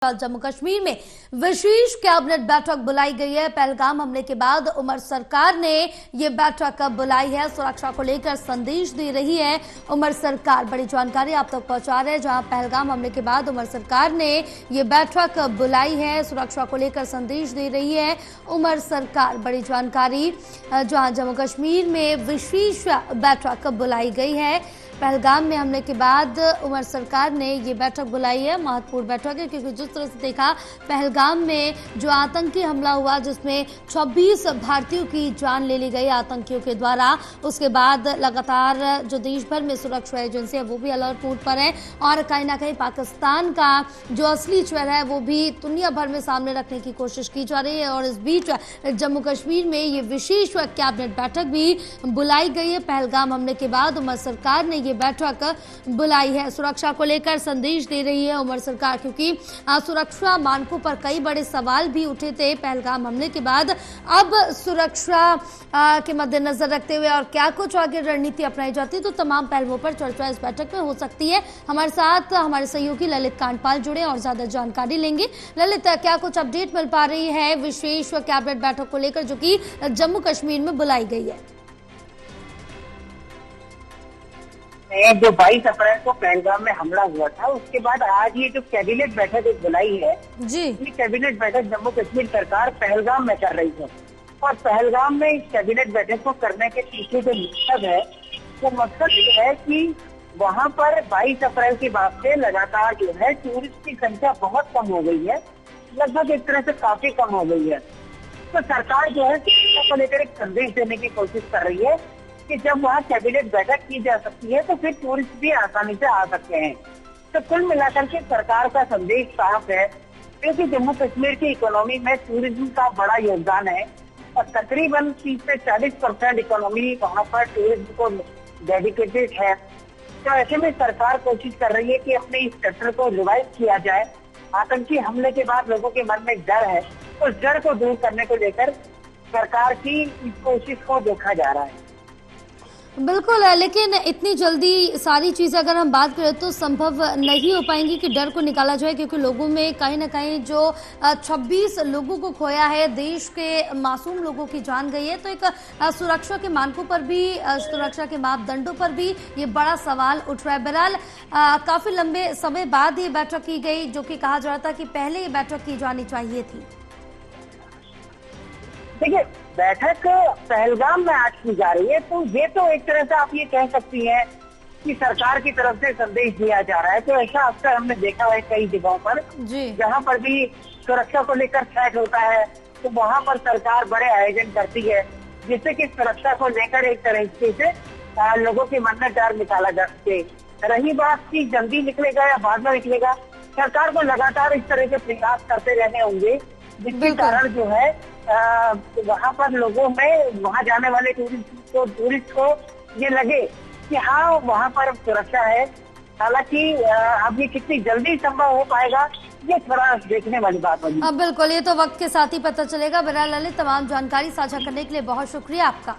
जम्मू कश्मीर में विशेष कैबिनेट बैठक बुलाई गई है। पहलगाम हमले के बाद उमर सरकार ने ये बैठक बुलाई है, सुरक्षा को लेकर संदेश दे रही है उमर सरकार। बड़ी जानकारी आप तक पहुंचा रहे हैं, जहां पहलगाम हमले के बाद उमर सरकार ने ये बैठक बुलाई है, सुरक्षा को लेकर संदेश दे रही है उमर सरकार। बड़ी जानकारी, जहां जम्मू कश्मीर में विशेष बैठक बुलाई गई है। पहलगाम में हमले के बाद उमर सरकार ने ये बैठक बुलाई है। महत्वपूर्ण बैठक है क्योंकि जिस तरह से देखा पहलगाम में जो आतंकी हमला हुआ जिसमें 26 भारतीयों की जान ले ली गई आतंकियों के द्वारा, उसके बाद लगातार जो देश भर में सुरक्षा एजेंसी है वो भी अलर्ट मोड पर है और कहीं ना कहीं पाकिस्तान का जो असली चेहरा है वो भी दुनिया भर में सामने रखने की कोशिश की जा रही है। और इस बीच जम्मू कश्मीर में ये विशेष कैबिनेट बैठक भी बुलाई गई है। पहलगाम हमले के बाद उमर सरकार ने बैठक बुलाई है, सुरक्षा को लेकर संदेश दे रही है उमर सरकार, क्योंकि सुरक्षा मानकों पर कई बड़े सवाल भी उठे थे पहलगाम हमले के बाद। अब सुरक्षा के मद्देनजर रखते हुए और क्या कुछ आगे रणनीति अपनाई जाती है, तो तमाम पहलुओं पर चर्चा इस बैठक में हो सकती है। हमारे साथ हमारे सहयोगी ललित कांडपाल जुड़े और ज्यादा जानकारी लेंगे। ललित, क्या कुछ अपडेट मिल पा रही है विशेष कैबिनेट बैठक को लेकर जो कि जम्मू कश्मीर में बुलाई गई है? जो 22 अप्रैल को पहलगाम में हमला हुआ था उसके बाद आज ये जो कैबिनेट बैठक एक बुलाई है जी, ये कैबिनेट बैठक जम्मू कश्मीर सरकार पहलगाम में कर रही है। और पहलगाम में इस कैबिनेट बैठक को करने के पीछे जो मकसद है वो मकसद ये है कि वहाँ पर 22 अप्रैल के बाद से लगातार जो है टूरिस्ट की संख्या बहुत कम हो गई है, लगभग एक तरह से काफी कम हो गई है। तो सरकार जो है सुरक्षा को लेकर एक संदेश देने की कोशिश कर रही है कि जब वहाँ कैबिनेट बैठक की जा सकती है तो फिर टूरिस्ट भी आसानी से आ सकते हैं। तो कुल मिलाकर के सरकार का संदेश साफ है, क्योंकि जम्मू कश्मीर की इकोनॉमी में टूरिज्म का बड़ा योगदान है और तकरीबन 30 से 40% इकोनॉमी वहाँ पर टूरिज्म को डेडिकेटेड है। तो ऐसे में सरकार कोशिश कर रही है कि अपने इस सेक्टर को रिवाइव किया जाए। आतंकी हमले के बाद लोगों के मन में एक डर है, उस डर को दूर करने को लेकर सरकार की इस कोशिश को देखा जा रहा है। बिल्कुल, लेकिन इतनी जल्दी सारी चीजें अगर हम बात करें तो संभव नहीं हो पाएंगी कि डर को निकाला जाए, क्योंकि लोगों में कहीं ना कहीं जो 26 लोगों को खोया है, देश के मासूम लोगों की जान गई है, तो एक सुरक्षा के मानकों पर भी, सुरक्षा के मापदंडों पर भी ये बड़ा सवाल उठ रहा है। बहरहाल काफी लंबे समय बाद ये बैठक की गई, जो कि कहा जा रहा था कि पहले ये बैठक की जानी चाहिए थी। देखिए, बैठक पहलगाम में आज की जा रही है, तो ये तो एक तरह से आप ये कह सकती हैं कि सरकार की तरफ से संदेश दिया जा रहा है। तो ऐसा अक्सर हमने देखा है कई जगहों पर, जहाँ पर भी सुरक्षा को लेकर थ्रेट होता है तो वहाँ पर सरकार बड़े आयोजन करती है, जिससे कि सुरक्षा को लेकर एक तरीके से लोगों के मन में डर निकाला जा सके। रही बात की जल्दी निकलेगा या बाद में निकलेगा, सरकार को लगातार इस तरह के प्रयास करते रहने होंगे, जिसके कारण जो है वहाँ पर लोगों में, वहाँ जाने वाले टूरिस्ट को ये लगे कि हाँ वहाँ पर सुरक्षा है। हालांकि अब ये कितनी जल्दी संभव हो पाएगा ये थोड़ा देखने वाली बात होगी। बिल्कुल, ये तो वक्त के साथ ही पता चलेगा। बहरहाल ललित, तमाम जानकारी साझा करने के लिए बहुत शुक्रिया आपका।